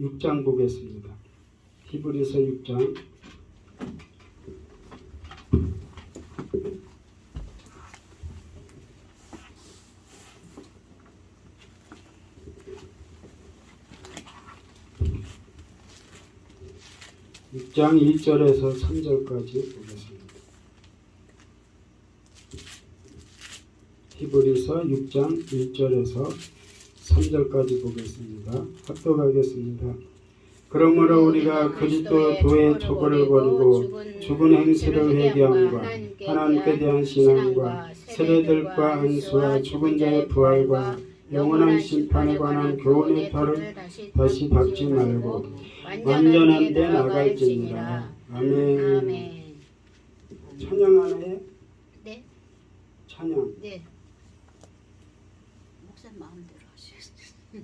6장 보겠습니다. 히브리서 6장 6장 1절에서 3절까지 보겠습니다. 히브리서 6장 1절에서 3절까지 보겠습니다. 합독하겠습니다. 그러므로 우리가 그리스도 도의 초보를 버리고 죽은 행실을 회개함과 하나님께 대한 신앙과 세례들과 안수와 죽은 자의 부활과 영원한 심판에 관한 교훈의 털을 다시 밟지 말고 완전한 데 나갈지니라. 아멘. 찬양하네. 네. 찬양. 네. 목사님 마음대로 하시겠어요.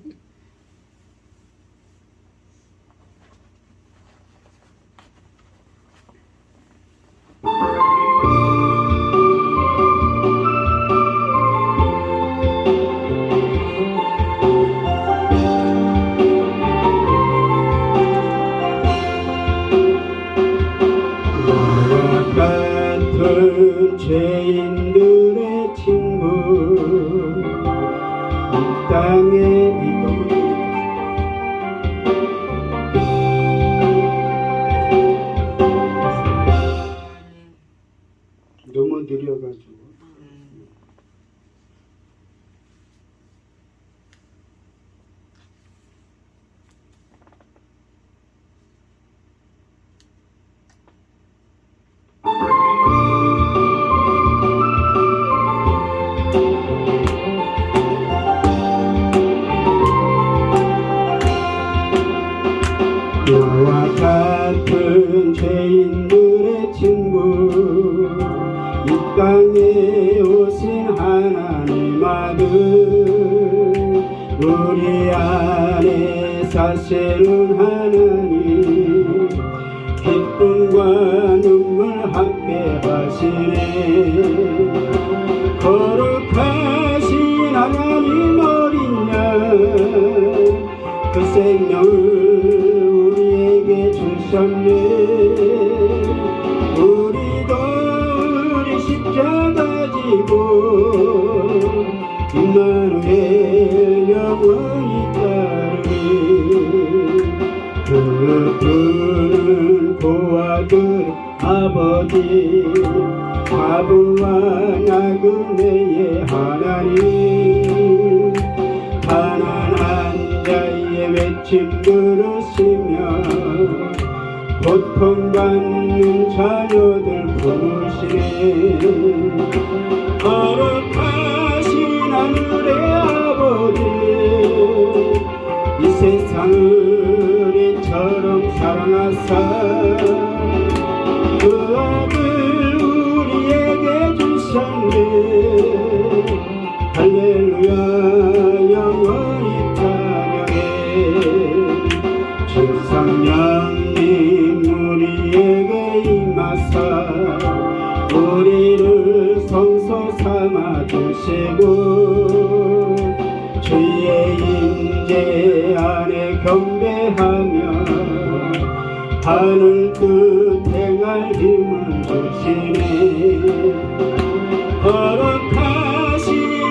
죄인들의 친구 이 땅에 너무 느려가지고 나와 같은 죄인들의 친구 이 땅에 오신 하나님 아들 우리 안에 사시는 하나님 기쁨과 눈물 함께 하시네 거룩하신 하나님 어린 양그 생명을 주셨네 우리도 우리 십자가 지고 임마누엘 영원히 따르네 그분은 고아들 아버지 과부와 나그네의 하나님 가난한 자의 외침 들으시며 고통받는 자녀들 부르시네 거룩하신 하늘의 아버지 이 세상을 이처럼 사랑하사 그 아들 우리에게 주셨네 할렐루야 영원히 찬양해 주 성령님 우리에게 임하사 우리를 성소 삼아 주시고 주의 임재 안에 경배하며 하늘 뜻 행할 힘을 주시네 거룩하신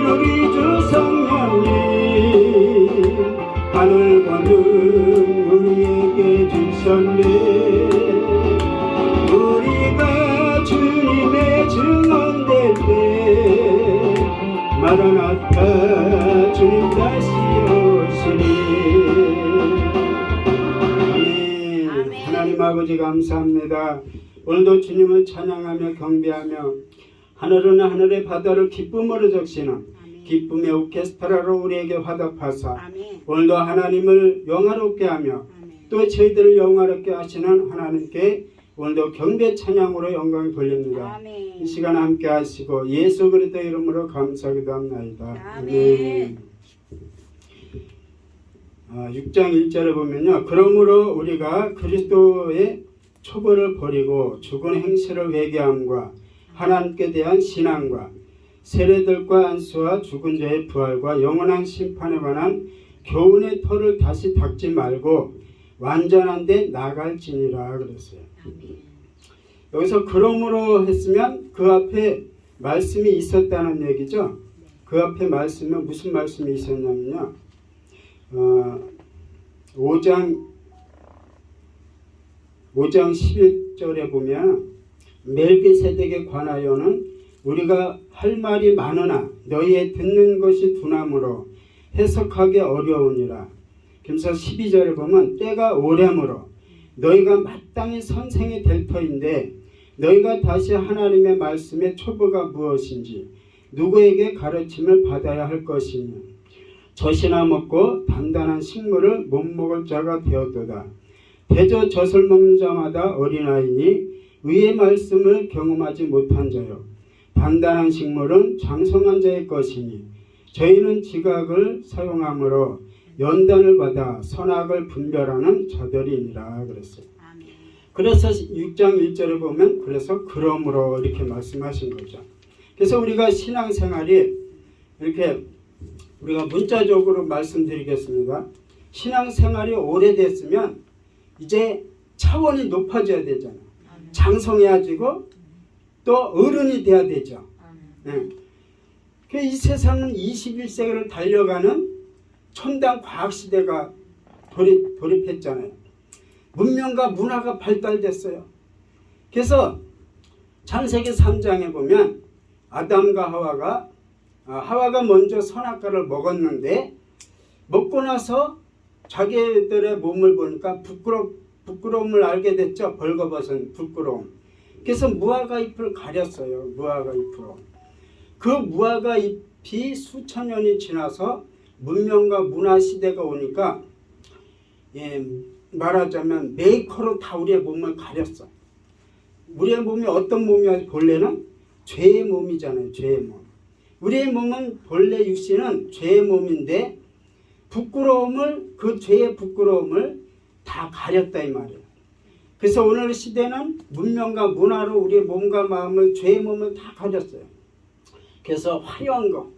우리 주 성령님 하늘 보는 우리에게 주셨네 우리가 주님의 증언될 때 마라나타 주님 다시 오시리 아멘. 하나님 아버지 감사합니다. 오늘도 주님을 찬양하며 경배하며 하늘은 하늘의 바다를 기쁨으로 적시는 기쁨의 오케스트라로 우리에게 화답하사 아멘. 오늘도 하나님을 영화롭게 하며 아멘. 또 저희들을 영화롭게 하시는 하나님께 오늘도 경배 찬양으로 영광을 돌립니다. 아멘. 이 시간 함께 하시고 예수 그리스도 이름으로 감사하기도 합나이다. 아멘. 6장 1절에 보면요. 그러므로 우리가 그리스도의 초보를 버리고 죽은 행실을 회개함과 하나님께 대한 신앙과 세례들과 안수와 죽은 자의 부활과 영원한 심판에 관한 교훈의 터를 다시 닦지 말고 완전한 데 나갈지니라 그랬어요. 아멘. 여기서 그러므로 했으면 그 앞에 말씀이 있었다는 얘기죠. 그 앞에 말씀은 무슨 말씀이 있었냐면요. 5장 11절에 보면 멜기세덱에 관하여는 우리가 할 말이 많으나 너희의 듣는 것이 둔함으로 해석하기 어려우니라. 그래서 12절에 보면 때가 오래므로 너희가 마땅히 선생이 될 터인데 너희가 다시 하나님의 말씀의 초보가 무엇인지 누구에게 가르침을 받아야 할 것이냐. 젖이나 먹고 단단한 식물을 못 먹을 자가 되었도다. 대저 젖을 먹는 자마다 어린아이니 의의 말씀을 경험하지 못한 자요. 단단한 식물은 장성한 자의 것이니 저희는 지각을 사용함으로 연단을 받아 선악을 분별하는 자들이니라 그랬어요. 아멘. 그래서 6장 1절에 보면 그래서 그러므로 이렇게 말씀하신 거죠. 그래서 우리가 신앙생활이 이렇게 우리가 문자적으로 말씀드리겠습니다. 신앙생활이 오래됐으면 이제 차원이 높아져야 되잖아요. 아멘. 장성해지고 또 어른이 돼야 되죠. 아멘. 네. 이 세상은 21세기를 달려가는 첨단 과학시대가 돌입했잖아요. 문명과 문화가 발달됐어요. 그래서 창세기 3장에 보면 아담과 하와가 먼저 선악과를 먹었는데 먹고 나서 자기들의 몸을 보니까 부끄러움을 알게 됐죠. 벌거벗은 부끄러움. 그래서 무화과 잎을 가렸어요. 무화과 잎으로. 그 무화과 잎이 수천 년이 지나서 문명과 문화 시대가 오니까 말하자면 메이커로 다 우리의 몸을 가렸어. 우리의 몸이 어떤 몸이야? 본래는 죄의 몸이잖아요. 죄의 몸. 우리의 몸은 본래 육신은 죄의 몸인데 그 죄의 부끄러움을 다 가렸다 이 말이에요. 그래서 오늘 시대는 문명과 문화로 우리의 몸과 마음을 죄의 몸을 다 가렸어요. 그래서 화려한 거,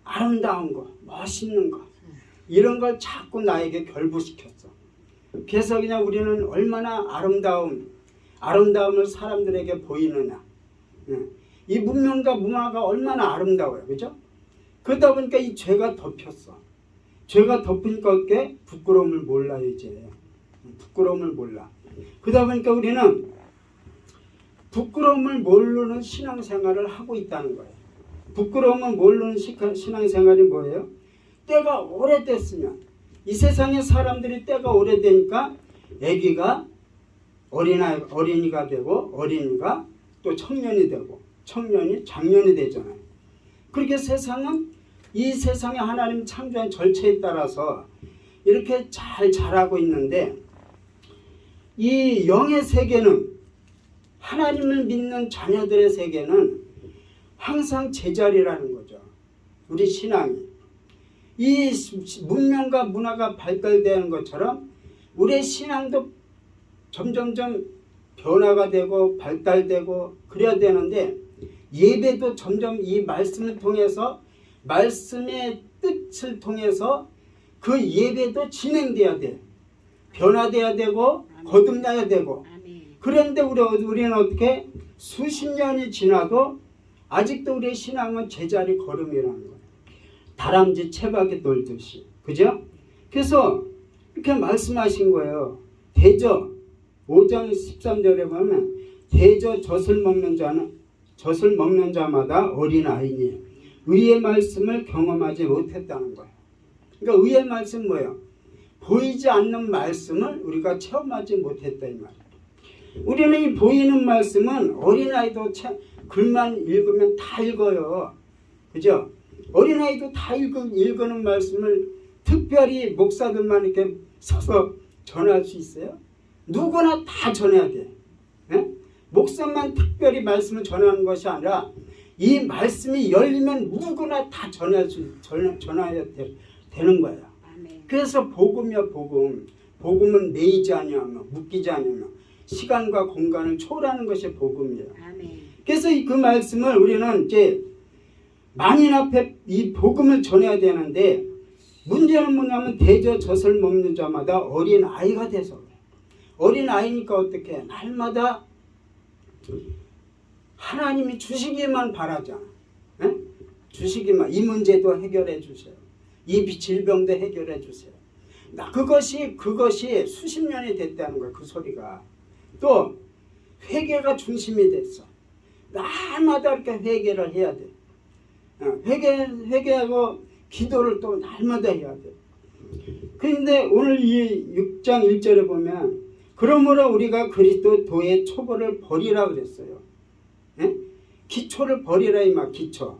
아름다운 거, 멋있는 거 이런 걸 자꾸 나에게 결부시켰어. 그래서 그냥 우리는 얼마나 아름다움을 사람들에게 보이느냐. 이 문명과 문화가 얼마나 아름다워요. 그죠? 그러다 보니까 이 죄가 덮였어. 죄가 덮으니까 어떻게? 부끄러움을 몰라 이제. 부끄러움을 몰라. 그러다 보니까 우리는 부끄러움을 모르는 신앙생활을 하고 있다는 거예요. 부끄러움을 모르는 신앙생활이 뭐예요? 때가 오래됐으면 이 세상의 사람들이 때가 오래되니까 아기가 어린이가 되고 어린이가 또 청년이 되고 청년이 장년이 되잖아요. 그렇게 세상은 이 세상에 하나님 창조한 절차에 따라서 이렇게 잘 자라고 있는데 이 영의 세계는 하나님을 믿는 자녀들의 세계는 항상 제자리라는 거죠. 우리 신앙이. 이 문명과 문화가 발달되는 것처럼 우리의 신앙도 점점점 변화가 되고 발달되고 그래야 되는데 예배도 점점 이 말씀을 통해서 말씀의 뜻을 통해서 그 예배도 진행돼야 돼. 변화돼야 되고 거듭나야 되고. 그런데 우리는 어떻게 수십 년이 지나도 아직도 우리의 신앙은 제자리 걸음이라는 거예요. 다람쥐 채박에 놀듯이. 그죠? 그래서 이렇게 말씀하신 거예요. 대저 5장 13절에 보면 대저 젖을 먹는 자마다 어린아이니 의의 말씀을 경험하지 못했다는 거예요. 그러니까 의의 말씀 뭐예요? 보이지 않는 말씀을 우리가 체험하지 못했다 이 말이에요. 우리는 이 보이는 말씀은 어린아이도 글만 읽으면 다 읽어요. 그죠? 어린아이도 다 읽는 말씀을 특별히 목사들만 이렇게 서서 전할 수 있어요? 누구나 다 전해야 돼. 네? 목사만 특별히 말씀을 전하는 것이 아니라 이 말씀이 열리면 누구나 다 전해야 되는 거예요. 그래서 복음이야 복음. 복음은 매이지 아니하며 묶이지 아니하며 시간과 공간을 초월하는 것이 복음이에요. 그래서 그 말씀을 우리는 이제 만인 앞에 이 복음을 전해야 되는데 문제는 뭐냐면 대저 젖을 먹는 자마다 어린 아이가 돼서 그래. 어린 아이니까 어떻게 날마다 하나님이 주시기만 바라잖아. 에? 주시기만. 이 문제도 해결해 주세요. 이 질병도 해결해 주세요. 그것이 수십 년이 됐다는 거야. 그 소리가. 또 회개가 중심이 됐어. 날마다 이렇게 회개를 해야 돼. 회개하고 기도를 또 날마다 해야 돼. 그런데 오늘 이 6장 1절에 보면 그러므로 우리가 그리스도 도의 초보를 버리라 그랬어요. 예? 기초를 버리라 이 말. 기초.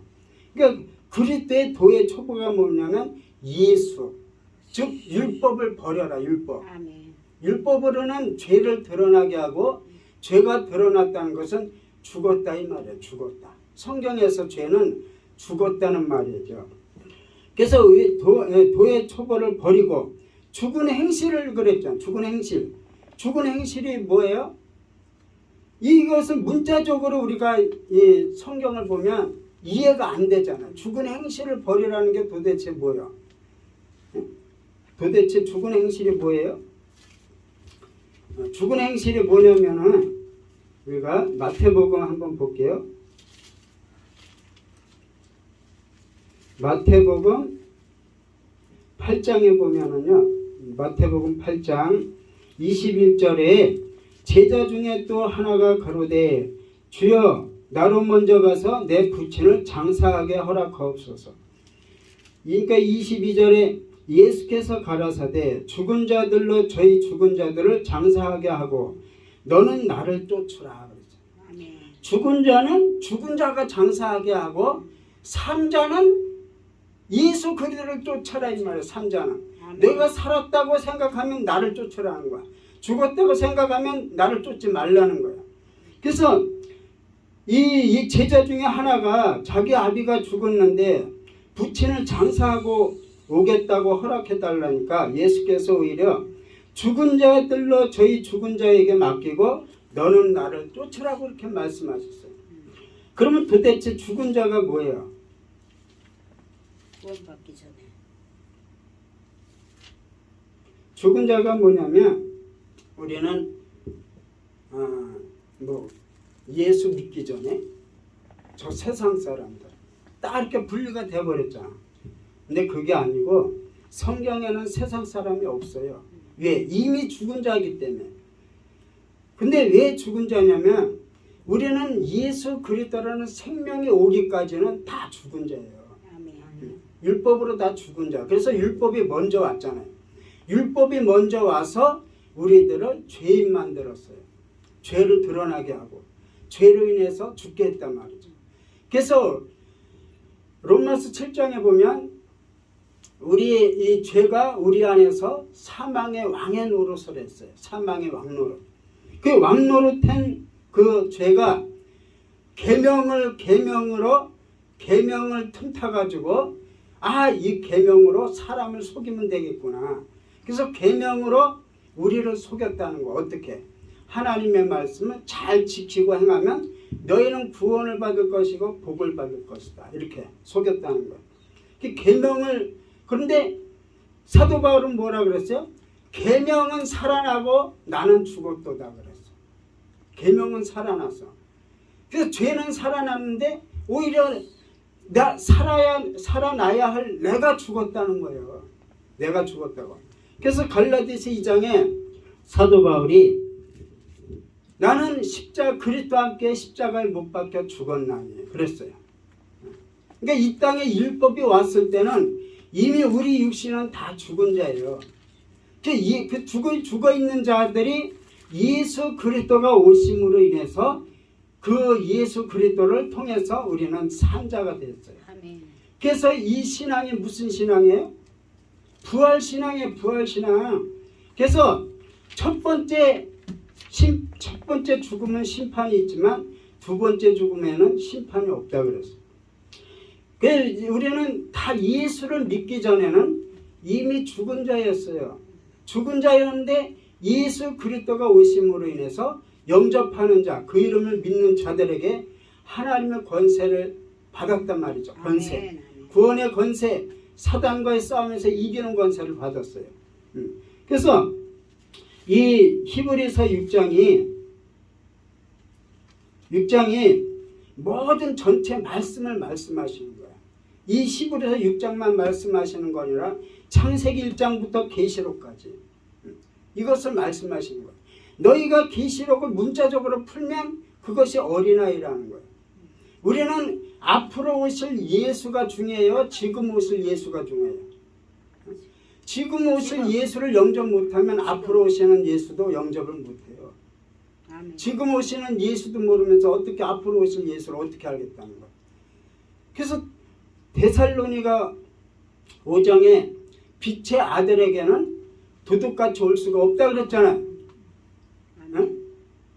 그러니까 그리스도의 도의 초보가 뭐냐면 예수, 즉 율법을 버려라. 율법. 아멘. 율법으로는 죄를 드러나게 하고 죄가 드러났다는 것은 죽었다 이 말이에요. 죽었다. 성경에서 죄는 죽었다는 말이죠. 그래서 도의 초보를 버리고 죽은 행실을 그랬잖아요. 죽은 행실. 죽은 행실이 뭐예요? 이것은 문자적으로 우리가 이 성경을 보면 이해가 안 되잖아요. 죽은 행실을 버리라는 게 도대체 뭐예요? 도대체 죽은 행실이 뭐예요? 죽은 행실이 뭐냐면은 우리가 마태복음 한번 볼게요. 마태복음 8장에 보면은요. 마태복음 8장 21절에 제자 중에 또 하나가 가로되 주여 나로 먼저 가서 내 부친을 장사하게 허락하옵소서. 그러니까 22절에 예수께서 가라사대 죽은 자들로 저희 죽은 자들을 장사하게 하고 너는 나를 쫓으라. 죽은 자는 죽은 자가 장사하게 하고 산자는 예수 그리스도를 쫓아라 이 말이에요. 산자는 내가 살았다고 생각하면 나를 쫓으라는 거야. 죽었다고 생각하면 나를 쫓지 말라는 거야. 그래서 이 제자 중에 하나가 자기 아비가 죽었는데 부친을 장사하고 오겠다고 허락해달라니까 예수께서 오히려 죽은 자들로 저희 죽은 자에게 맡기고 너는 나를 쫓으라고 이렇게 말씀하셨어요. 그러면 도대체 죽은 자가 뭐예요? 구원받기 전에. 죽은 자가 뭐냐면 우리는 예수 믿기 전에 저 세상 사람들 딱 이렇게 분리가 돼버렸잖아. 근데 그게 아니고 성경에는 세상 사람이 없어요. 왜? 이미 죽은 자이기 때문에. 근데 왜 죽은 자냐면 우리는 예수 그리스도라는 생명이 오기까지는 다 죽은 자예요. 율법으로 다 죽은 자. 그래서 율법이 먼저 왔잖아요. 율법이 먼저 와서 우리들을 죄인 만들었어요. 죄를 드러나게 하고 죄로 인해서 죽게 했단 말이죠. 그래서 로마서 7장에 보면 우리 이 죄가 우리 안에서 사망의 왕의 노릇을 했어요. 사망의 왕노릇. 그 왕노릇한 그 죄가 계명을 틈타가지고 이 계명으로 사람을 속이면 되겠구나. 그래서 계명으로 우리를 속였다는 거. 어떻게? 하나님의 말씀을 잘 지키고 행하면 너희는 구원을 받을 것이고 복을 받을 것이다. 이렇게 속였다는 거예요. 계명을 그런데 사도 바울은 뭐라 그랬어요? 계명은 살아나고 나는 죽었도다 그랬어. 계명은 살아났어. 그래서 죄는 살아났는데 오히려 살아나야 할 내가 죽었다는 거예요. 내가 죽었다고. 그래서 갈라디아서 2장에 사도 바울이 나는 그리스도와 함께 십자가에 못 박혀 죽었나니 그랬어요. 그러니까 이 땅에 율법이 왔을 때는 이미 우리 육신은 다 죽은 자예요. 그 죽어있는 자들이 예수 그리스도가 오심으로 인해서 그 예수 그리스도를 통해서 우리는 산 자가 됐어요. 아멘. 그래서 이 신앙이 무슨 신앙이에요? 부활신앙이에요. 부활신앙. 그래서 첫 번째 죽음은 심판이 있지만 두 번째 죽음에는 심판이 없다 그랬어요. 우리는 다 예수를 믿기 전에는 이미 죽은 자였어요. 죽은 자였는데 예수 그리스도가 오심으로 인해서 영접하는 자, 그 이름을 믿는 자들에게 하나님의 권세를 받았단 말이죠. 권세. 구원의 권세. 사단과의 싸움에서 이기는 권세를 받았어요. 그래서 이 히브리서 6장이 모든 전체 말씀을 말씀하시는 거야. 이 히브리서 6장만 말씀하시는 거 아니라 창세기 1장부터 계시록까지 이것을 말씀하시는 거야. 너희가 계시록을 문자적으로 풀면 그것이 어린아이라는 거야. 우리는 앞으로 오실 예수가 중요해요? 지금 오실 예수가 중요해요? 지금 오실 예수를 영접 못하면 앞으로 오시는 예수도 영접을 못해요. 지금 오시는 예수도 모르면서 어떻게 앞으로 오실 예수를 어떻게 알겠다는 거야. 그래서 데살로니가 5장에 빛의 아들에게는 도둑같이 올 수가 없다 그랬잖아요. 응?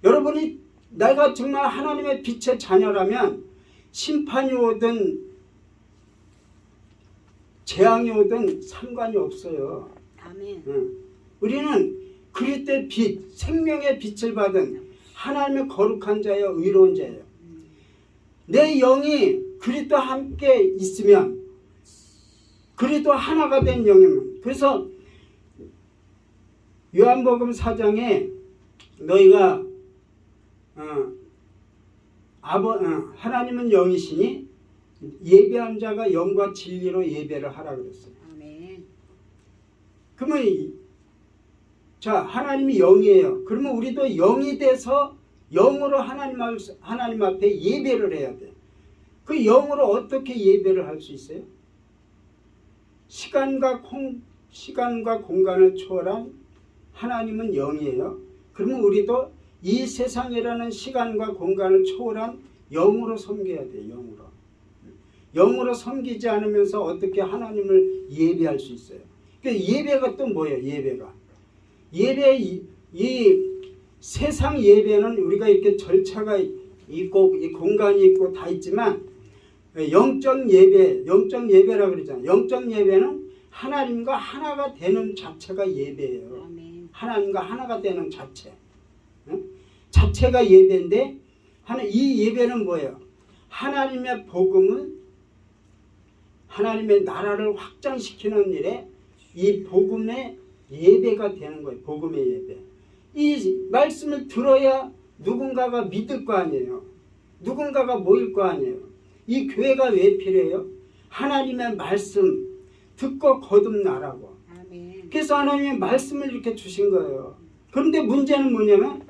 여러분이 내가 정말 하나님의 빛의 자녀라면 심판이 오든 재앙이 오든 상관이 없어요. 아멘. 응. 우리는 그리스도의 빛, 생명의 빛을 받은 하나님의 거룩한 자여 의로운 자예요. 내 영이 그리스도와 함께 있으면 그리스도와 하나가 된 영이면, 그래서 요한복음 4장에 너희가 하나님은 영이시니 예배한 자가 영과 진리로 예배를 하라 그랬어요. 아멘. 그러면 자, 하나님이 영이에요. 그러면 우리도 영이 돼서 영으로 하나님 앞에 예배를 해야 돼. 그 영으로 어떻게 예배를 할 수 있어요? 시간과 공간을 초월한 하나님은 영이에요. 그러면 우리도 이 세상이라는 시간과 공간을 초월한 영으로 섬겨야 돼요. 영으로 섬기지 않으면서 어떻게 하나님을 예배할 수 있어요? 그러니까 예배가 또 뭐예요? 이 세상 예배는 우리가 이렇게 절차가 있고 이 공간이 있고 다 있지만 영적 예배라고 그러잖아요. 영적 예배는 하나님과 하나가 되는 자체가 예배예요. 아멘. 하나님과 하나가 되는 자체. 자체가 예배인데 이 예배는 뭐예요? 하나님의 복음을, 하나님의 나라를 확장시키는 일에 이 복음의 예배가 되는 거예요. 복음의 예배. 이 말씀을 들어야 누군가가 믿을 거 아니에요. 누군가가 모일 거 아니에요. 이 교회가 왜 필요해요? 하나님의 말씀 듣고 거듭나라고. 아멘. 그래서 하나님의 말씀을 이렇게 주신 거예요. 그런데 문제는 뭐냐면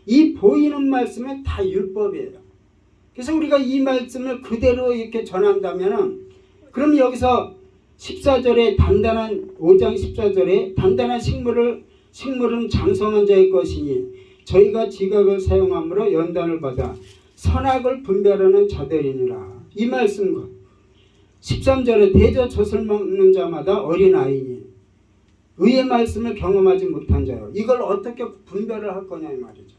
이 보이는 말씀은 다 율법이에요. 그래서 우리가 이 말씀을 그대로 이렇게 전한다면, 그럼 여기서 14절에 5장 14절에 단단한 식물은 장성한 자의 것이니 저희가 지각을 사용함으로 연단을 받아 선악을 분별하는 자들이니라. 이 말씀과 13절에 대저 젖을 먹는 자마다 어린아이니 의의 말씀을 경험하지 못한 자요. 이걸 어떻게 분별을 할 거냐 이 말이죠.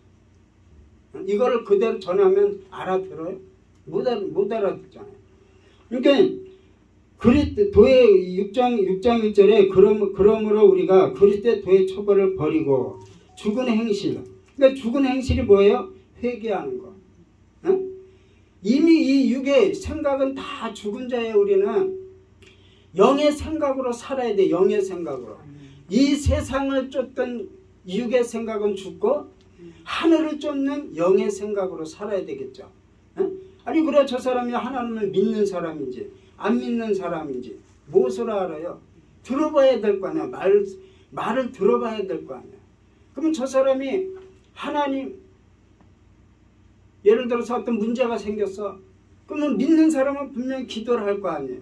이걸 그대로 전하면 알아들어요? 못 알아듣잖아요. 그러니까 도의 6장 1절에 그러므로 우리가 그리스도의 도의 처벌을 버리고 죽은 행실. 그러니까 죽은 행실이 뭐예요? 회개하는 거. 이미 이 육의 생각은 다 죽은 자예요. 우리는 영의 생각으로 살아야 돼. 영의 생각으로. 이 세상을 쫓던 육의 생각은 죽고 하늘을 쫓는 영의 생각으로 살아야 되겠죠. 아니 그래 저 사람이 하나님을 믿는 사람인지 안 믿는 사람인지 무엇을 알아요? 들어봐야 될 거 아니야. 말을 들어봐야 될 거 아니야. 그러면 저 사람이 하나님, 예를 들어서 어떤 문제가 생겼어. 그러면 믿는 사람은 분명히 기도를 할 거 아니에요.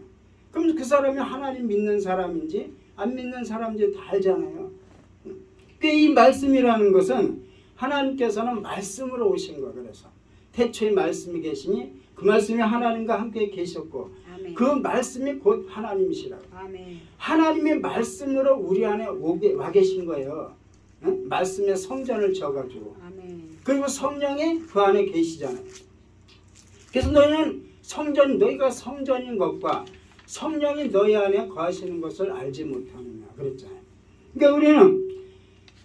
그럼 그 사람이 하나님 믿는 사람인지 안 믿는 사람인지 다 알잖아요. 이 말씀이라는 것은 하나님께서는 말씀으로 오신 거예요. 그래서 태초에 말씀이 계시니 그 말씀이 하나님과 함께 계셨고 아멘. 그 말씀이 곧 하나님이시라고. 아멘. 하나님의 말씀으로 우리 안에 와 계신 거예요. 말씀의 성전을 지어가지고. 아멘. 그리고 성령이 그 안에 계시잖아요. 그래서 너희가 성전인 것과 성령이 너희 안에 거하시는 것을 알지 못하느냐 그랬잖아요. 그러니까 우리는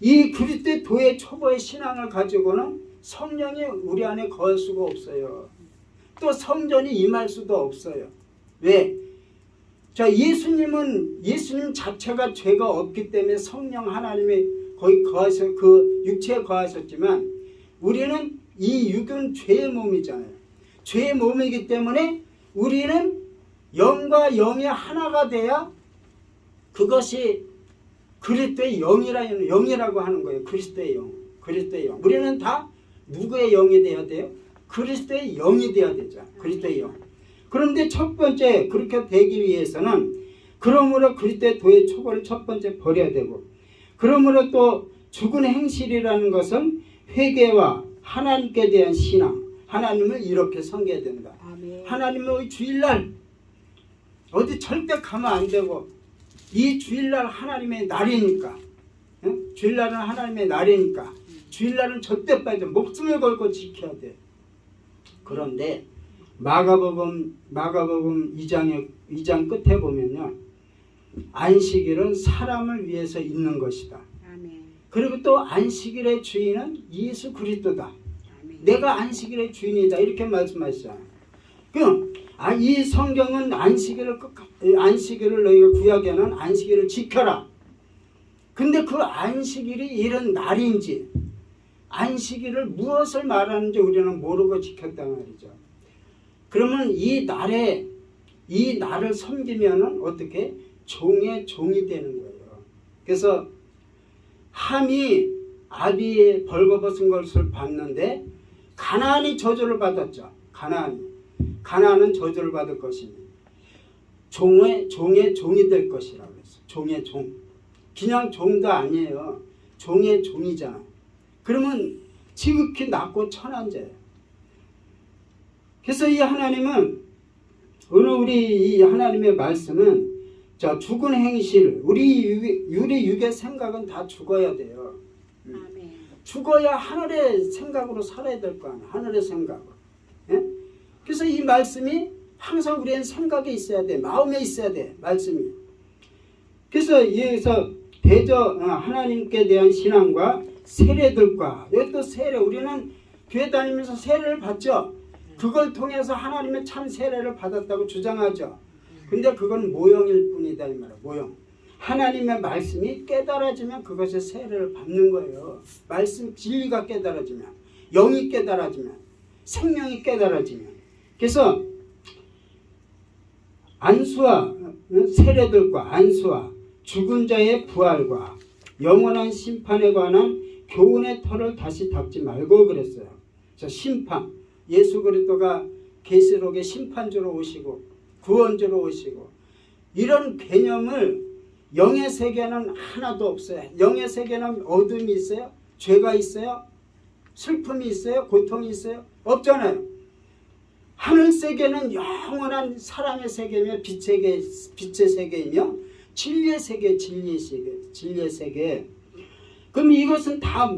이 그리스도의 도의 초보의 신앙을 가지고는 성령이 우리 안에 거할 수가 없어요. 또 성전이 임할 수도 없어요. 왜? 자, 예수님 자체가 죄가 없기 때문에 성령 하나님이 거기 거하셔 그 육체에 거하셨지만 우리는 이 육은 죄의 몸이잖아요. 죄의 몸이기 때문에 우리는 영과 영이 하나가 돼야 그것이 그리스도의 영이라고 하는 거예요. 그리스도의 영. 그리스도의 영. 우리는 다 누구의 영이 돼야 돼요? 그리스도의 영이 돼야 되죠. 그리스도의 영. 그런데 첫 번째 그렇게 되기 위해서는 그러므로 그리스도의 도의 초벌을 첫 번째 버려야 되고 그러므로 또 죽은 행실이라는 것은 회개와 하나님께 대한 신앙 하나님을 이렇게 섬겨야 된다. 아멘. 하나님의 주일날 어디 절대 가면 안 되고 이 주일날 하나님의 날이니까 주일날은 하나님의 날이니까 주일날은 절대 빠져 목숨을 걸고 지켜야 돼. 그런데 마가복음 2장 끝에 보면요. 안식일은 사람을 위해서 있는 것이다. 아멘. 그리고 또 안식일의 주인은 예수 그리스도다. 아멘. 내가 안식일의 주인이다. 이렇게 말씀하시잖아요. 이 성경은 안식일을 너희가 구약에는 안식일을 지켜라. 근데 그 안식일이 이런 날인지 안식일을 무엇을 말하는지 우리는 모르고 지켰단 말이죠. 그러면 이 날을 섬기면은 어떻게 종의 종이 되는 거예요. 그래서 함이 아비의 벌거벗은 것을 봤는데 가나안이 저주를 받았죠. 가나안은 저주를 받을 것이니 종의 종이 될 것이라고 했어요. 종의 종. 그냥 종도 아니에요. 종의 종이잖아. 그러면 지극히 낮고 천한 자예요. 그래서 이 하나님은 오늘 우리 이 하나님의 말씀은 자 죽은 행실 우리 육의 생각은 다 죽어야 돼요. 아멘. 죽어야 하늘의 생각으로 살아야 될 거 아니야. 하늘의 생각으로. 예? 그래서 이 말씀이 항상 우리는 생각에 있어야 돼. 마음에 있어야 돼. 말씀이. 그래서 여기서 하나님께 대한 신앙과 세례들과 여기 또 세례 우리는 교회 다니면서 세례를 받죠. 그걸 통해서 하나님의 참 세례를 받았다고 주장하죠. 근데 그건 모형일 뿐이다 이 말이야. 모형. 하나님의 말씀이 깨달아지면 그것의 세례를 받는 거예요. 말씀 진리가 깨달아지면 영이 깨달아지면 생명이 깨달아지면 그래서 안수와 세례들과 안수와 죽은 자의 부활과 영원한 심판에 관한 교훈의 털을 다시 닦지 말고 그랬어요. 자, 심판. 예수 그리스도가 계시록의 심판주로 오시고 구원주로 오시고 이런 개념을 영의 세계는 하나도 없어요. 영의 세계는 어둠이 있어요? 죄가 있어요? 슬픔이 있어요? 고통이 있어요? 없잖아요. 하늘 세계는 영원한 사랑의 세계며 빛의 세계이며 진리의 세계, 진리의 세계. 그럼 이것은 다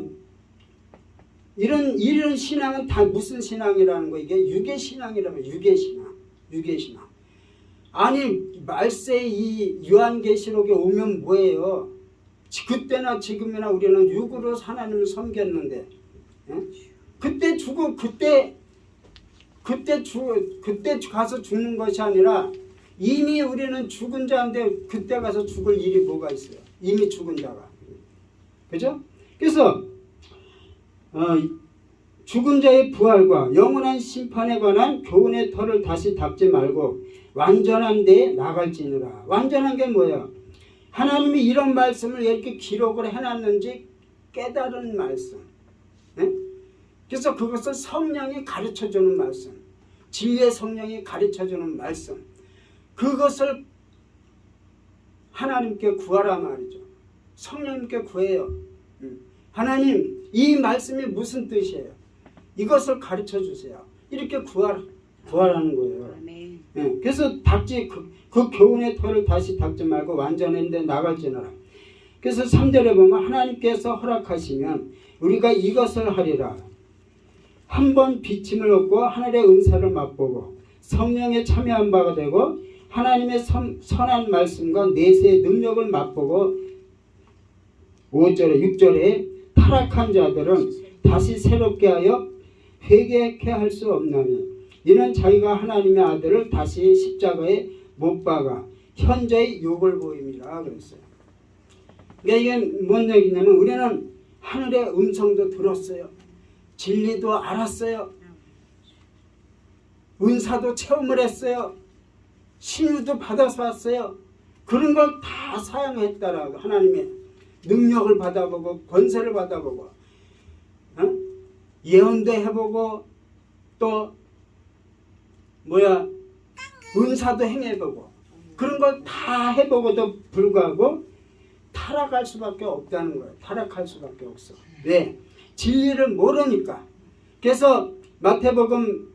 이런 신앙은 다 무슨 신앙이라는 거? 이게 유괴 신앙이라면 유괴 신앙. 아니 말세 이 요한계시록에 오면 뭐예요? 그때나 지금이나 우리는 육으로 하나님을 섬겼는데, 예? 그때 가서 죽는 것이 아니라 이미 우리는 죽은 자인데 그때 가서 죽을 일이 뭐가 있어요? 이미 죽은 자가. 그죠? 그래서 죽은 자의 부활과 영원한 심판에 관한 교훈의 털을 다시 닦지 말고 완전한 데에 나갈지니라. 완전한 게 뭐예요? 하나님이 이런 말씀을 이렇게 기록을 해놨는지 깨달은 말씀. 네? 그래서 그것을 성령이 가르쳐주는 말씀. 진리의 성령이 가르쳐주는 말씀. 그것을 하나님께 구하라 말이죠. 성령님께 구해요. 하나님 이 말씀이 무슨 뜻이에요? 이것을 가르쳐 주세요. 이렇게 구하라는 거예요. 아멘. 예, 그래서 그 교훈의 털을 다시 닦지 말고 완전한데 나갈지니라. 그래서 3절에 보면 하나님께서 허락하시면 우리가 이것을 하리라. 한 번 비침을 얻고 하늘의 은사를 맛보고 성령에 참여한 바가 되고 하나님의 선한 말씀과 내세의 능력을 맛보고 5절에 6절에 타락한 자들은 다시 새롭게 하여 회개케 할 수 없나니 이는 자기가 하나님의 아들을 다시 십자가에 못 박아 현재의 욕을 보임이라 그랬어요. 그러니까 이게 뭔 얘기냐면 우리는 하늘의 음성도 들었어요. 진리도 알았어요. 은사도 체험을 했어요. 신유도 받아서 왔어요. 그런 걸 다 사용했다라고 하나님의 능력을 받아보고 권세를 받아보고 예언도 해보고 또 은사도 행해보고 그런 걸 다 해보고도 불구하고 타락할 수밖에 없다는 거예요. 타락할 수밖에 없어. 왜? 진리를 모르니까. 그래서 마태복음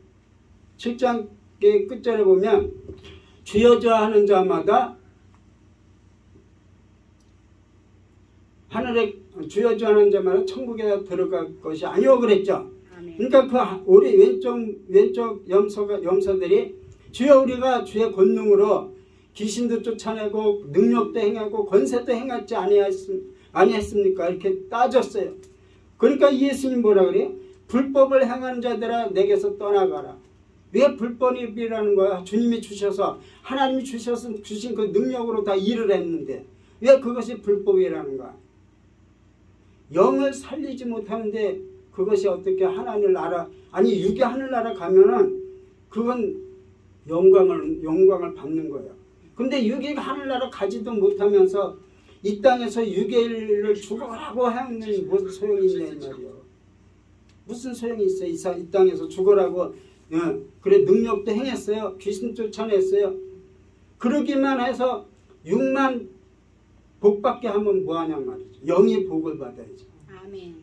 7장 끝절에 보면 주여주하는 자마다 하늘에 주여주하는 자마다 천국에 들어갈 것이 아니오 그랬죠. 아멘. 그러니까 우리 왼쪽 염소들이 주여 우리가 주의 권능으로 귀신도 쫓아내고 능력도 행하고 권세도 행하지 아니했습니까? 이렇게 따졌어요. 그러니까 예수님 뭐라 그래요? 불법을 행하는 자들아 내게서 떠나가라. 왜 불법이라는 거야? 주님이 주셔서 하나님이 주신 그 능력으로 다 일을 했는데 왜 그것이 불법이라는 거야? 영을 살리지 못하는데 그것이 어떻게 하나님 나라 육의 하늘나라 가면은 그건 영광을 받는 거예요. 근데 육의 하늘나라 가지도 못하면서 이 땅에서 육의를 죽어라고 하는 무슨 소용이 있냐 이 말이에요. 무슨 소용이 있어요? 이 땅에서 죽어라고 그래 능력도 행했어요. 귀신 쫓아냈어요. 그러기만 해서 육만 복받게 하면 뭐하냐 말이죠. 영이 복을 받아야지. 아멘.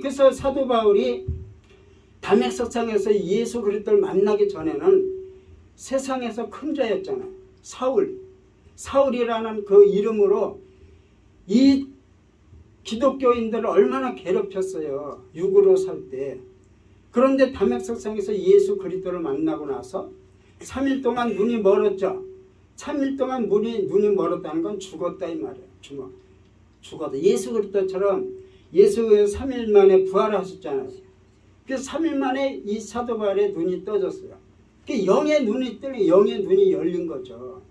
그래서 사도 바울이 담에색상에서 예수 그리스도를 만나기 전에는 세상에서 큰 자였잖아요. 사울이라는 그 이름으로 이 기독교인들을 얼마나 괴롭혔어요. 육으로 살 때. 그런데 담에색상에서 예수 그리스도를 만나고 나서 3일 동안 눈이 멀었죠. 3일 동안 눈이 멀었다는 건 죽었다 이 말이에요. 죽었다. 예수 그리스도처럼 예수가 3일 만에 부활하셨잖아요. 그래서 3일 만에 이 사도 바울의 눈이 떠졌어요. 영의 눈이 뜨면 영의 눈이 열린 거죠.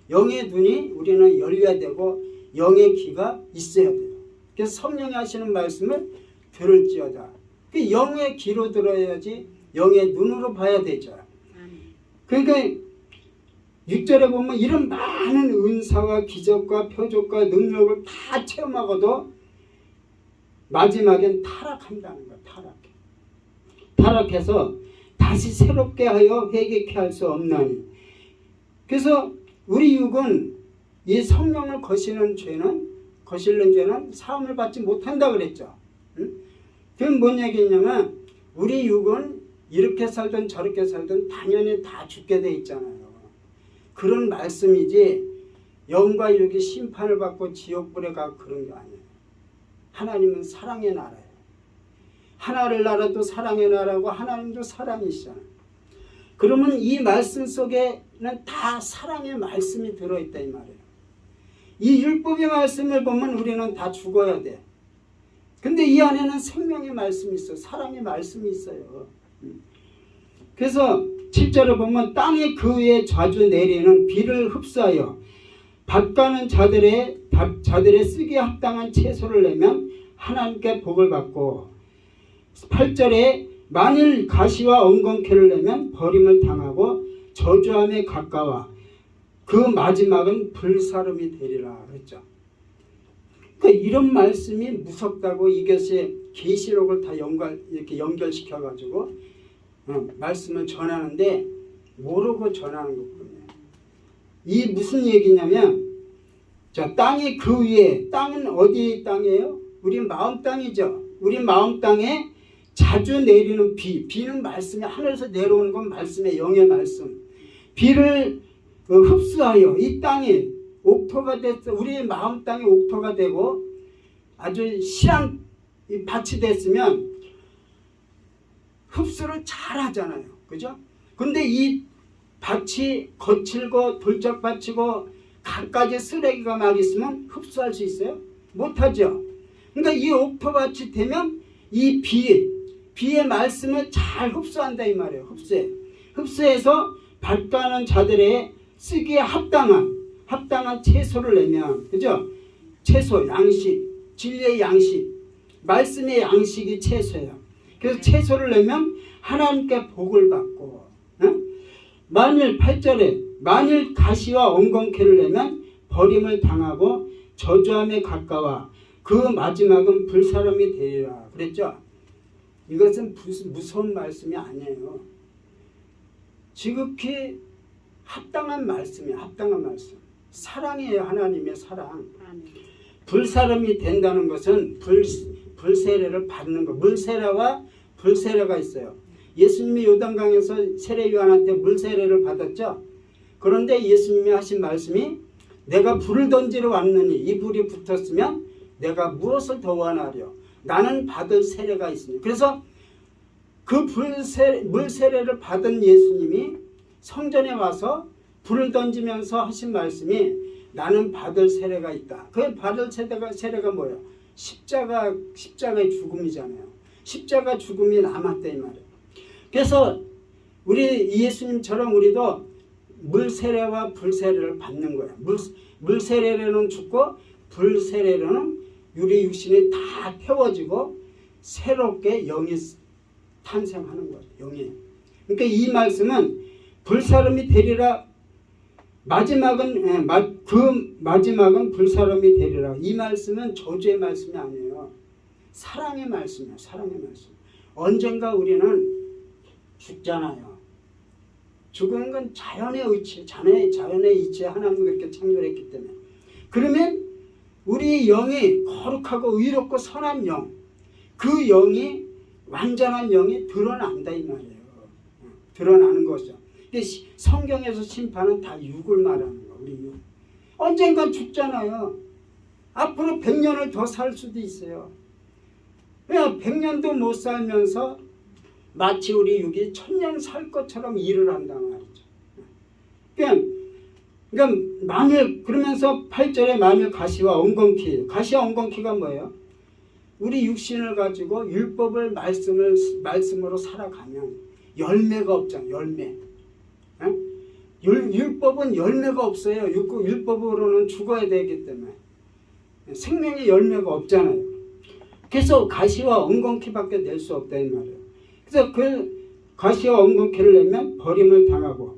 영의 눈이 우리는 열려야 되고 영의 귀가 있어야 돼요. 그래서 성령이 하시는 말씀을 들을지어다. 영의 귀로 들어야지 영의 눈으로 봐야 되죠. 그러니까 6절에 보면 이런 많은 은사와 기적과 표적과 능력을 다 체험하고도 마지막엔 타락한다는 거야. 타락해서 다시 새롭게 하여 회개케 할 수 없나니. 그래서 우리 육은 이 성령을 거스르는 죄는 사함을 받지 못한다 그랬죠. 그건 뭔 얘기냐면 우리 육은 이렇게 살든 저렇게 살든 당연히 다 죽게 돼 있잖아요. 그런 말씀이지 영과 육이 심판을 받고 지옥불에 가고 그런 게 아니에요. 하나님은 사랑의 나라예요. 하나를 나라도 사랑의 나라고 하나님도 사랑이시잖아요. 그러면 이 말씀 속에는 다 사랑의 말씀이 들어있다 이 말이에요. 이 율법의 말씀을 보면 우리는 다 죽어야 돼. 근데 이 안에는 생명의 말씀이 있어요. 사랑의 말씀이 있어요. 그래서 7절을 보면 땅이 그 위에 자주 내리는 비를 흡수하여 밭가는 자들의 쓰기에 합당한 채소를 내면 하나님께 복을 받고 8절에 만일 가시와 엉겅퀴를 내면 버림을 당하고 저주함에 가까워 그 마지막은 불사름이 되리라 그랬죠. 그러니까 이런 말씀이 무섭다고 이것이 계시록을 다 이렇게 연결시켜 가지고 말씀을 전하는데 모르고 전하는 거거든요. 이 무슨 얘기냐면 자 땅이 그 위에 땅은 어디 땅이에요? 우리 마음 땅이죠. 우리 마음 땅에 자주 내리는 비는 말씀이 하늘에서 내려오는 건 말씀의 영의 말씀. 비를 흡수하여 이 땅이 옥토가 됐어. 우리 마음 땅이 옥토가 되고 아주 실한 밭이 됐으면 흡수를 잘 하잖아요. 그죠? 근데 이 밭이 거칠고 돌짝밭이고 갖가지 쓰레기가 막 있으면 흡수할 수 있어요? 못하죠. 그러니까 이 옥토밭이 되면 이 비의 말씀을 잘 흡수한다 이 말이에요. 흡수해서 밭가는 자들의 쓰기에 합당한 채소를 내면, 그죠? 채소, 양식, 진리의 양식, 말씀의 양식이 채소예요. 그래서 채소를 내면 하나님께 복을 받고, 만일 8절에 만일 가시와 엉겅퀴를 내면 버림을 당하고 저주함에 가까워 그 마지막은 불사람이 되리라 그랬죠. 이것은 무서운 말씀이 아니에요. 지극히 합당한 말씀이에요. 합당한 말씀. 사랑이에요. 하나님의 사랑. 불사람이 된다는 것은 불세례를 받는 것. 물세례와 불세례가 있어요. 예수님이 요단강에서 세례 요한한테 물세례를 받았죠. 그런데 예수님이 하신 말씀이 내가 불을 던지러 왔느니 이 불이 붙었으면 내가 무엇을 더 원하려? 나는 받을 세례가 있으니. 그래서 그 물세례를 받은 예수님이 성전에 와서 불을 던지면서 하신 말씀이 나는 받을 세례가 있다. 그 받을 세례가 뭐예요? 십자가의 죽음이잖아요. 십자가 죽음이 남았다 이 말이에요. 그래서 우리 예수님처럼 우리도 물세례와 불세례를 받는 거예요. 물세례로는 죽고 불세례로는 우리 육신이 다 태워지고 새롭게 영이 탄생하는 거예요. 영이. 그러니까 이 말씀은 불사람이 되리라. 마지막은 불사람이 되리라. 이 말씀은 저주의 말씀이 아니에요. 사랑의 말씀이에요. 사랑의 말씀. 언젠가 우리는 죽잖아요. 죽은 건 자연의 의치, 자연의 이치에 하나님이 그렇게 창조했기 때문에. 그러면 우리 영이 거룩하고 의롭고 선한 영, 그 영이 완전한 영이 드러난다 이 말이에요. 드러나는 거죠. 성경에서 심판은 다 육을 말하는 거. 우리 육. 언젠간 죽잖아요. 앞으로 100년을 더 살 수도 있어요. 그냥 100년도 못 살면서 마치 우리 육이 1000년 살 것처럼 일을 한단 말이죠. 그러니까 만일 그러면서 8절에 만일 가시와 엉겅퀴. 가시와 엉겅퀴가 뭐예요? 우리 육신을 가지고 율법을 말씀으로 살아가면 열매가 없잖아요. 열매. 율법은 열매가 없어요. 율법으로는 죽어야 되기 때문에 생명의 열매가 없잖아요. 그래서 가시와 엉겅퀴밖에 낼 수 없다 이 말이에요. 그래서 그 가시와 엉겅퀴를 내면 버림을 당하고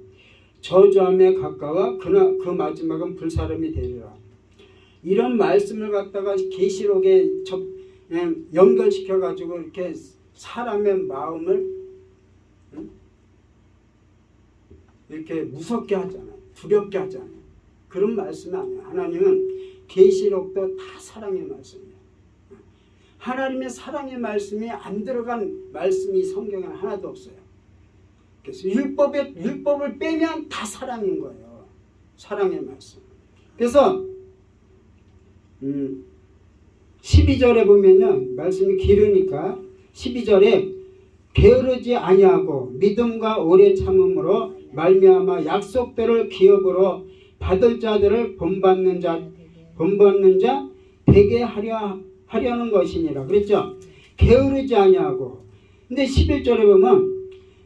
저주함에 가까워 그 마지막은 불사람이 되리라. 이런 말씀을 갖다가 계시록에 연결시켜 가지고 이렇게 사람의 마음을 이렇게 무섭게 하잖아요. 두렵게 하잖아요. 그런 말씀이 아니에요. 하나님은 계시록도 다 사랑의 말씀이에요. 하나님의 사랑의 말씀이 안 들어간 말씀이 성경에 하나도 없어요. 그래서 율법을 빼면 다 사랑인 거예요. 사랑의 말씀. 그래서 12절에 보면요. 말씀이 길으니까 12절에 게으르지 아니하고 믿음과 오래 참음으로 말미암아 약속대를 기업으로 받을 자들을 본받는 자 되게 하려는 것이니라. 그랬죠? 게으르지 아니하고. 근데 11절에 보면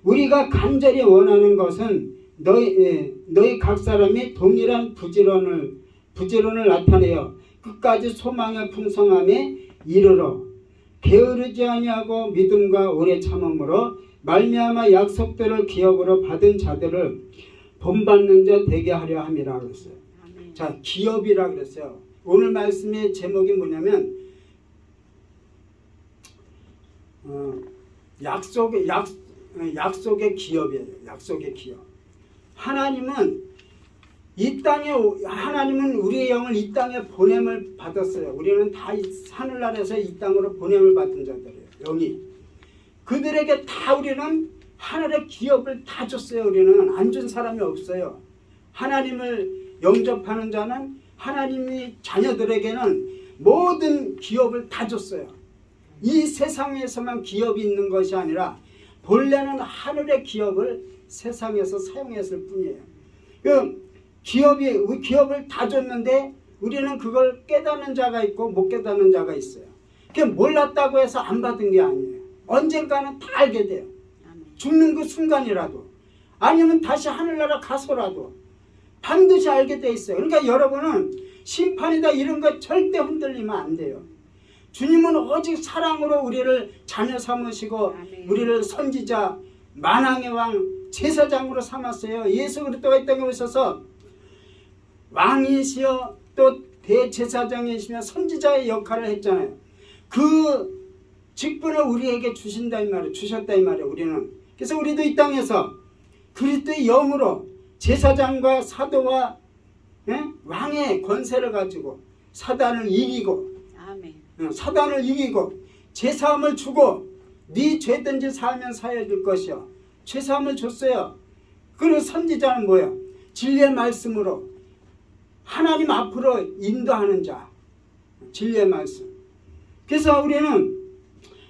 우리가 간절히 원하는 것은 너희 각 사람이 동일한 부지런을 나타내어 끝까지 소망의 풍성함에 이르러 게으르지 아니하고 믿음과 오래 참음으로 말미암아 약속대를 기업으로 받은 자들을 본받는 자 되게 하려 함이라 그랬어요. 자, 기업이라 그랬어요. 오늘 말씀의 제목이 뭐냐면 약속의 기업이에요. 약속의 기업. 하나님은 우리의 영을 이 땅에 보냄을 받았어요. 우리는 다 하늘나라에서 이 땅으로 보냄을 받은 자들이에요. 영이. 그들에게 다 우리는 하늘의 기업을 다 줬어요. 우리는 안 준 사람이 없어요. 하나님을 영접하는 자는 하나님이 자녀들에게는 모든 기업을 다 줬어요. 이 세상에서만 기업이 있는 것이 아니라 본래는 하늘의 기업을 세상에서 사용했을 뿐이에요. 그 기업을 다 줬는데 우리는 그걸 깨닫는 자가 있고 못 깨닫는 자가 있어요. 그게 몰랐다고 해서 안 받은 게 아니에요. 언젠가는 다 알게 돼요. 죽는 그 순간이라도 아니면 다시 하늘나라 가서라도 반드시 알게 돼 있어요. 그러니까 여러분은 심판이다 이런 거 절대 흔들리면 안 돼요. 주님은 오직 사랑으로 우리를 자녀 삼으시고 아멘. 우리를 선지자, 만왕의 왕, 제사장으로 삼았어요. 예수 그리스도가 이 땅에 오셔서 왕이시여 또 대제사장이시며 선지자의 역할을 했잖아요. 그 직분을 우리에게 주신다 이 말이에요. 주셨다 이 말이에요. 우리는. 그래서 우리도 이 땅에서 그리스도의 영으로 제사장과 사도와 왕의 권세를 가지고 사단을 이기고 사단을 이기고 죄사함을 주고 네 죄든지 사하면 사해 줄 것이요. 죄사함을 줬어요. 그리고 선지자는 뭐예요? 진리의 말씀으로 하나님 앞으로 인도하는 자. 진리의 말씀. 그래서 우리는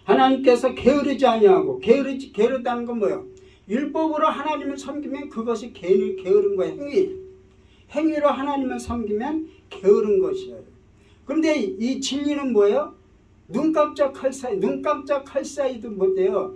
하나님께서 게으르지 아니하고 게으르다는 건 뭐예요? 율법으로 하나님을 섬기면 그것이 게으른 거예요. 행위로 하나님을 섬기면 게으른 것이에요. 그런데 이 진리는 뭐예요? 눈 깜짝할 사이도 못해요.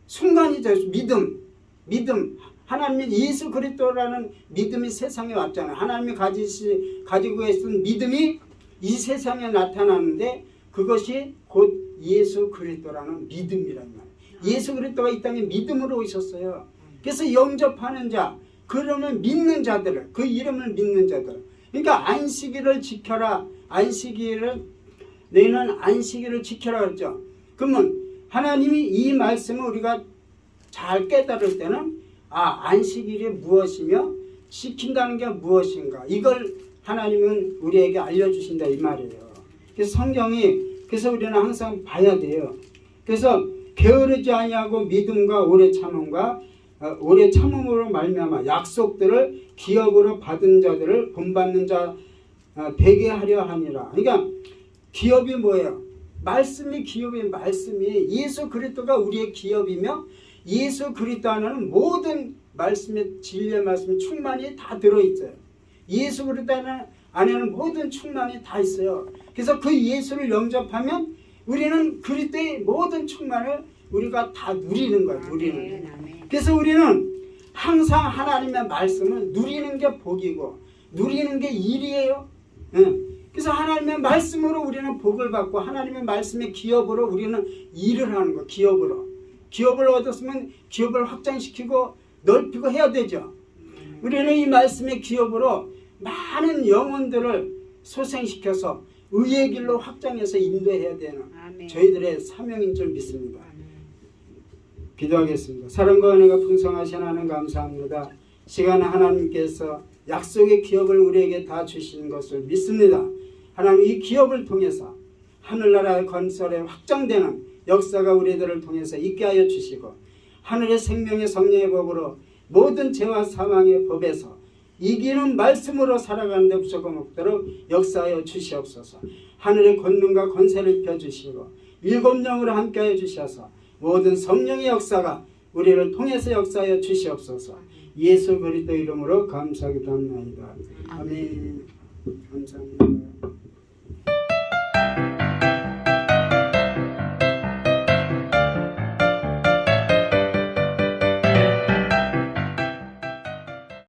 순간이죠. 믿음. 하나님이 예수 그리스도라는 믿음이 세상에 왔잖아요. 하나님이 가지고 계신 믿음이 이 세상에 나타나는데 그것이 곧 예수 그리스도라는 믿음이란 말이에요. 예수 그리스도가 이 땅에 믿음으로 오셨어요. 그래서 영접하는 자, 그러면 믿는 자들을, 그 이름을 믿는 자들. 그러니까 안식일을 지켜라. 너희는 안식일을 지켜라 그랬죠. 그러면 하나님이 이 말씀을 우리가 잘 깨달을 때는 안식일이 무엇이며 지킨다는 게 무엇인가 이걸 하나님은 우리에게 알려주신다 이 말이에요. 그래서 그래서 우리는 항상 봐야 돼요. 그래서 게으르지 아니하고 믿음과 오래 참음으로 말미암아 약속들을 기업으로 받은 자들을 본받는 자 되게 하려 하니라. 그러니까 기업이 뭐예요? 말씀이 기업이 말씀이 예수 그리스도가 우리의 기업이며 예수 그리스도 안에는 모든 말씀의 진리의 말씀이 충만히 다 들어있어요. 예수 그리스도 안에는 모든 충만이 다 있어요. 그래서 그 예수를 영접하면 우리는 그리스도의 모든 충만을 우리가 다 누리는 거예요. 누리는 거예요. 그래서 우리는 항상 하나님의 말씀을 누리는 게 복이고 누리는 게 일이에요. 그래서 하나님의 말씀으로 우리는 복을 받고 하나님의 말씀의 기업으로 우리는 일을 하는 거. 기업을 얻었으면 기업을 확장시키고 넓히고 해야 되죠. 우리는 이 말씀의 기업으로 많은 영혼들을 소생시켜서 의의 길로 확장해서 인도해야 되는 저희들의 사명인 줄 믿습니다. 기도하겠습니다. 사랑과 은혜가 풍성하신 하나님 감사합니다. 시간에 하나님께서 약속의 기업을 우리에게 다 주시는 것을 믿습니다. 하나님 이 기업을 통해서 하늘나라의 건설에 확장되는 역사가 우리들을 통해서 있게 하여 주시고 하늘의 생명의 성령의 법으로 모든 죄와 사망의 법에서 이기는 말씀으로 살아가는 데 부족함 없도록 역사하여 주시옵소서. 하늘의 권능과 권세를 펴주시고 일곱 영으로 함께하여 주셔서 모든 성령의 역사가 우리를 통해서 역사하여 주시옵소서. 예수 그리스도 이름으로 감사하기도 합니다. 아멘. 감사합니다.